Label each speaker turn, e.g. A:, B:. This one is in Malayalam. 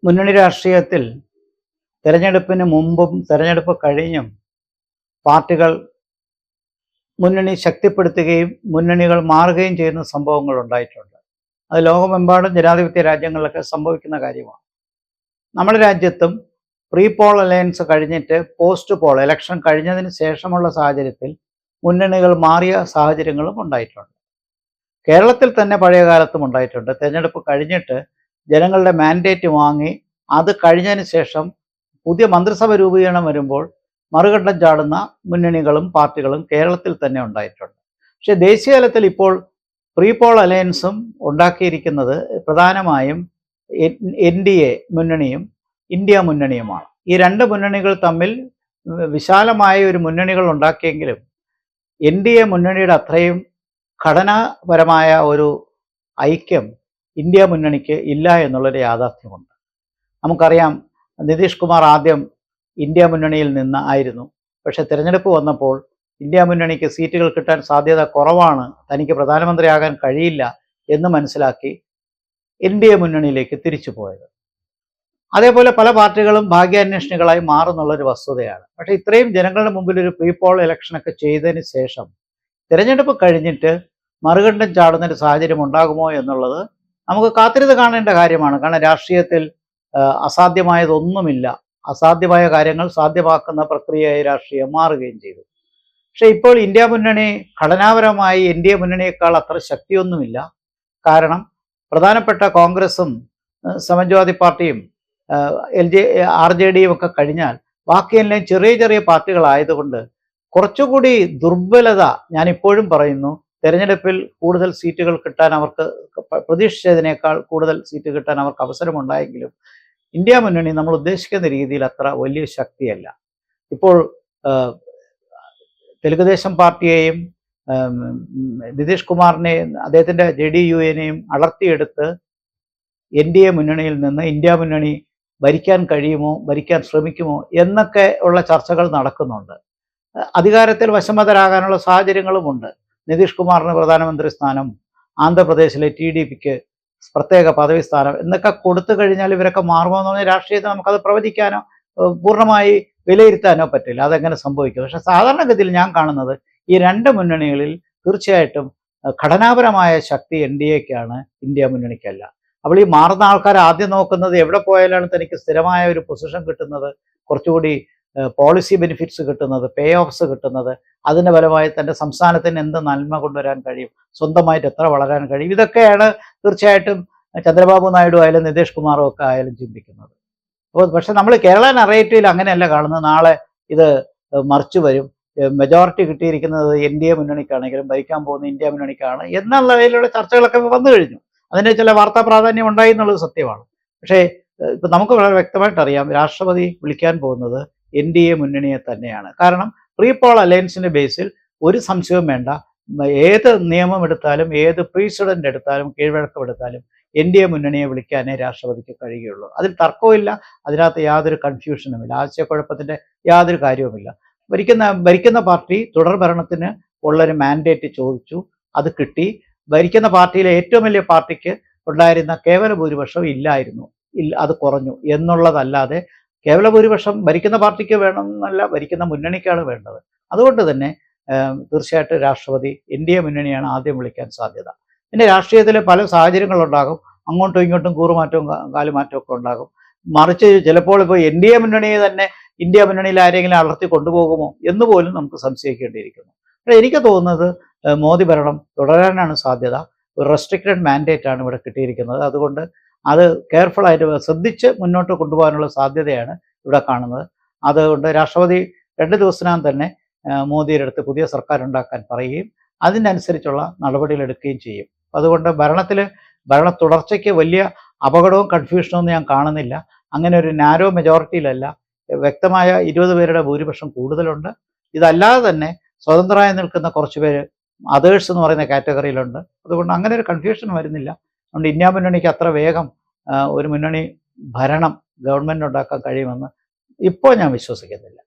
A: മുന്നണി രാഷ്ട്രീയത്തിൽ തെരഞ്ഞെടുപ്പിന് മുമ്പും തെരഞ്ഞെടുപ്പ് കഴിഞ്ഞും പാർട്ടികൾ മുന്നണി ശക്തിപ്പെടുത്തുകയും മുന്നണികൾ മാറുകയും ചെയ്യുന്ന സംഭവങ്ങൾ ഉണ്ടായിട്ടുണ്ട്. അത് ലോകമെമ്പാടും ജനാധിപത്യ രാജ്യങ്ങളിലൊക്കെ സംഭവിക്കുന്ന കാര്യമാണ്. നമ്മുടെ രാജ്യത്തും പ്രീ പോൾ അലയൻസ് കഴിഞ്ഞിട്ട് പോസ്റ്റ് പോൾ ഇലക്ഷൻ കഴിഞ്ഞതിന് ശേഷമുള്ള സാഹചര്യത്തിൽ മുന്നണികൾ മാറിയ സാഹചര്യങ്ങളും ഉണ്ടായിട്ടുണ്ട്. കേരളത്തിൽ തന്നെ പഴയ കാലത്തും ഉണ്ടായിട്ടുണ്ട്. തെരഞ്ഞെടുപ്പ് കഴിഞ്ഞിട്ട് ജനങ്ങളുടെ മാൻഡേറ്റ് വാങ്ങി അത് കഴിഞ്ഞതിന് ശേഷം പുതിയ മന്ത്രിസഭ രൂപീകരണം വരുമ്പോൾ മറുകണ്ഠം ചാടുന്ന മുന്നണികളും പാർട്ടികളും കേരളത്തിൽ തന്നെ ഉണ്ടായിട്ടുണ്ട്. പക്ഷേ ദേശീയ തലത്തിൽ ഇപ്പോൾ പ്രീ പോൾ അലയൻസും ഉണ്ടാക്കിയിരിക്കുന്നത് പ്രധാനമായും NDA മുന്നണിയും ഇന്ത്യ മുന്നണിയുമാണ്. ഈ രണ്ട് മുന്നണികൾ തമ്മിൽ വിശാലമായ ഒരു മുന്നണികൾ ഉണ്ടാക്കിയെങ്കിലും NDA മുന്നണിയുടെ അത്രയും ഘടനാപരമായ ഒരു ഐക്യം ഇന്ത്യ മുന്നണിക്ക് ഇല്ല എന്നുള്ളൊരു യാഥാർത്ഥ്യമുണ്ട്. നമുക്കറിയാം, നിതീഷ് കുമാർ ആദ്യം ഇന്ത്യ മുന്നണിയിൽ നിന്ന് ആയിരുന്നു. പക്ഷേ തിരഞ്ഞെടുപ്പ് വന്നപ്പോൾ ഇന്ത്യ മുന്നണിക്ക് സീറ്റുകൾ കിട്ടാൻ സാധ്യത കുറവാണ്, തനിക്ക് പ്രധാനമന്ത്രിയാകാൻ കഴിയില്ല എന്ന് മനസ്സിലാക്കി NDA മുന്നണിയിലേക്ക് തിരിച്ചു പോയത്. അതേപോലെ പല പാർട്ടികളും ഭാഗ്യാന്വേഷണികളായി മാറുന്നുള്ളൊരു വസ്തുതയാണ്. പക്ഷേ ഇത്രയും ജനങ്ങളുടെ മുമ്പിൽ ഒരു പ്രീ പോൾ ഇലക്ഷനൊക്കെ ചെയ്തതിന് ശേഷം തിരഞ്ഞെടുപ്പ് കഴിഞ്ഞിട്ട് മറുകണ്ഠം ചാടുന്നൊരു സാഹചര്യം ഉണ്ടാകുമോ എന്നുള്ളത് നമുക്ക് കാത്തിരുന്ന് കാണേണ്ട കാര്യമാണ്. കാരണം രാഷ്ട്രീയത്തിൽ അസാധ്യമായതൊന്നുമില്ല. അസാധ്യമായ കാര്യങ്ങൾ സാധ്യമാക്കുന്ന പ്രക്രിയയായി രാഷ്ട്രീയം മാറുകയും ചെയ്തു. പക്ഷേ ഇപ്പോൾ ഇന്ത്യ മുന്നണി ഘടനാപരമായി NDA മുന്നണിയേക്കാൾ അത്ര ശക്തിയൊന്നുമില്ല. കാരണം പ്രധാനപ്പെട്ട കോൺഗ്രസും സമാജ്വാദി പാർട്ടിയും RJDയും ഒക്കെ കഴിഞ്ഞാൽ ബാക്കിയെല്ലാം ചെറിയ ചെറിയ പാർട്ടികളായതുകൊണ്ട് കുറച്ചുകൂടി ദുർബലത, ഞാനിപ്പോഴും പറയുന്നു, തെരഞ്ഞെടുപ്പിൽ കൂടുതൽ സീറ്റുകൾ കിട്ടാൻ അവർക്ക് പ്രതീക്ഷിച്ചതിനേക്കാൾ കൂടുതൽ സീറ്റ് കിട്ടാൻ അവർക്ക് അവസരമുണ്ടായെങ്കിലും ഇന്ത്യ മുന്നണി നമ്മൾ ഉദ്ദേശിക്കുന്ന രീതിയിൽ അത്ര വലിയ ശക്തിയല്ല. ഇപ്പോൾ തെലുങ്കുദേശം പാർട്ടിയെയും നിതീഷ് കുമാറിനെയും അദ്ദേഹത്തിൻ്റെ JDUവിനെയും അടർത്തിയെടുത്ത് NDA മുന്നണിയിൽ നിന്ന് ഇന്ത്യ മുന്നണി ഭരിക്കാൻ കഴിയുമോ, ഭരിക്കാൻ ശ്രമിക്കുമോ എന്നൊക്കെ ഉള്ള ചർച്ചകൾ നടക്കുന്നുണ്ട്. അധികാരത്തിൽ വശംവദരാകാനുള്ള സാഹചര്യങ്ങളുമുണ്ട്. നിതീഷ് കുമാറിന് പ്രധാനമന്ത്രി സ്ഥാനം, ആന്ധ്രാപ്രദേശിലെ TDPക്ക് പ്രത്യേക പദവി സ്ഥാനം എന്നൊക്കെ കൊടുത്തു കഴിഞ്ഞാൽ ഇവരൊക്കെ മാറുമോ എന്ന് പറഞ്ഞാൽ രാഷ്ട്രീയത്തിൽ നമുക്കത് പ്രവചിക്കാനോ പൂർണ്ണമായി വിലയിരുത്താനോ പറ്റില്ല. അതെങ്ങനെ സംഭവിക്കും. പക്ഷേ സാധാരണഗതിയിൽ ഞാൻ കാണുന്നത് ഈ രണ്ട് മുന്നണികളിൽ തീർച്ചയായിട്ടും ഘടനാപരമായ ശക്തി NDAക്കാണ്, ഇന്ത്യ മുന്നണിക്കല്ല. അപ്പോൾ ഈ മാറുന്ന ആൾക്കാർ ആദ്യം നോക്കുന്നത് എവിടെ പോയാലാണ് തനിക്ക് സ്ഥിരമായ ഒരു പൊസിഷൻ കിട്ടുന്നത്, കുറച്ചുകൂടി പോളിസി ബെനിഫിറ്റ്സ് കിട്ടുന്നത്, പേ ഓഫ്സ് കിട്ടുന്നത്, അതിൻ്റെ ഫലമായി തൻ്റെ സംസ്ഥാനത്തിന് എന്ത് നന്മ കൊണ്ടുവരാൻ കഴിയും, സ്വന്തമായിട്ട് എത്ര വളരാൻ കഴിയും, ഇതൊക്കെയാണ് തീർച്ചയായിട്ടും ചന്ദ്രബാബു നായിഡു ആയാലും നിതീഷ് കുമാറും ഒക്കെ ആയാലും ചിന്തിക്കുന്നത്. അപ്പോൾ പക്ഷെ നമ്മൾ കേരള നറേറ്റീവിൽ അങ്ങനെയല്ല കാണുന്നത്. നാളെ ഇത് മറിച്ചു വരും, മെജോറിറ്റി കിട്ടിയിരിക്കുന്നത് NDA മുന്നണിക്കാണെങ്കിലും ഭരിക്കാൻ പോകുന്ന ഇന്ത്യ മുന്നണിക്കാണ് എന്നുള്ള നിലയിലുള്ള ചർച്ചകളൊക്കെ വന്നു കഴിഞ്ഞു. അതിൻ്റെ ചില വാർത്താ പ്രാധാന്യം ഉണ്ടായി എന്നുള്ളത് സത്യമാണ്. പക്ഷേ ഇപ്പം നമുക്ക് വളരെ വ്യക്തമായിട്ട് അറിയാം, രാഷ്ട്രപതി വിളിക്കാൻ പോകുന്നത് NDA മുന്നണിയെ തന്നെയാണ്. കാരണം പ്രീ പോൾ അലയൻസിൻ്റെ ബേസിൽ ഒരു സംശയവും വേണ്ട, ഏത് നിയമം എടുത്താലും ഏത് പ്രീസിഡൻ്റ് എടുത്താലും കീഴ്വഴക്കം എടുത്താലും NDA മുന്നണിയെ വിളിക്കാനേ രാഷ്ട്രപതിക്ക് കഴിയുകയുള്ളൂ. അതിൽ തർക്കവുമില്ല, അതിനകത്ത് യാതൊരു കൺഫ്യൂഷനുമില്ല, ആശയക്കുഴപ്പത്തിൻ്റെ യാതൊരു കാര്യവുമില്ല. ഭരിക്കുന്ന പാർട്ടി തുടർ ഭരണത്തിന് ഉള്ളൊരു മാൻഡേറ്റ് ചോദിച്ചു, അത് കിട്ടി. ഭരിക്കുന്ന പാർട്ടിയിലെ ഏറ്റവും വലിയ പാർട്ടിക്ക് ഉണ്ടായിരുന്ന കേവല ഭൂരിപക്ഷം ഇല്ലായിരുന്നു, അത് കുറഞ്ഞു എന്നുള്ളതല്ലാതെ കേവല ഭൂരിപക്ഷം ഭരിക്കുന്ന പാർട്ടിക്ക് വേണമെന്നല്ല, ഭരിക്കുന്ന മുന്നണിക്കാണ് വേണ്ടത്. അതുകൊണ്ട് തന്നെ തീർച്ചയായിട്ടും രാഷ്ട്രപതി NDA മുന്നണിയാണ് ആദ്യം വിളിക്കാൻ സാധ്യത. പിന്നെ രാഷ്ട്രീയത്തിൽ പല സാഹചര്യങ്ങളുണ്ടാകും, അങ്ങോട്ടും ഇങ്ങോട്ടും കൂറുമാറ്റവും കാലുമാറ്റവും ഒക്കെ ഉണ്ടാകും. മറിച്ച് ചിലപ്പോൾ ഇപ്പോൾ NDA മുന്നണിയെ തന്നെ ഇന്ത്യ മുന്നണിയിൽ ആരെങ്കിലും അടർത്തി കൊണ്ടുപോകുമോ എന്ന് പോലും നമുക്ക് സംശയിക്കേണ്ടിയിരിക്കുന്നു. പക്ഷേ എനിക്ക് തോന്നുന്നത് മോദി ഭരണം തുടരാനാണ് സാധ്യത. ഒരു റെസ്ട്രിക്റ്റഡ് മാൻഡേറ്റ് ആണ് ഇവിടെ കിട്ടിയിരിക്കുന്നത്. അതുകൊണ്ട് അത് കെയർഫുള്ളായിട്ട് ശ്രദ്ധിച്ച് മുന്നോട്ട് കൊണ്ടുപോകാനുള്ള സാധ്യതയാണ് ഇവിടെ കാണുന്നത്. അതുകൊണ്ട് രാഷ്ട്രപതി 2 ദിവസത്തിനകം തന്നെ മോദിയുടെ അടുത്ത് പുതിയ സർക്കാർ ഉണ്ടാക്കാൻ പറയുകയും അതിനനുസരിച്ചുള്ള നടപടികളെടുക്കുകയും ചെയ്യും. അതുകൊണ്ട് ഭരണ തുടർച്ചയ്ക്ക് വലിയ അപകടവും കൺഫ്യൂഷനും ഒന്നും ഞാൻ കാണുന്നില്ല. അങ്ങനെ ഒരു നാരോ മെജോറിറ്റിയിലല്ല, വ്യക്തമായ 20 പേരുടെ ഭൂരിപക്ഷം കൂടുതലുണ്ട്. ഇതല്ലാതെ തന്നെ സ്വതന്ത്രമായി നിൽക്കുന്ന കുറച്ച് പേര് അതേഴ്സ് എന്ന് പറയുന്ന കാറ്റഗറിയിലുണ്ട്. അതുകൊണ്ട് അങ്ങനെ ഒരു കൺഫ്യൂഷൻ വരുന്നില്ല. അതുകൊണ്ട് ഇന്ത്യ മുന്നണിക്ക് അത്ര വേഗം ഒരു മുന്നണി ഭരണം ഗവൺമെൻറ് ഉണ്ടാക്കാൻ കഴിയുമെന്ന് ഇപ്പോൾ ഞാൻ വിശ്വസിക്കുന്നില്ല.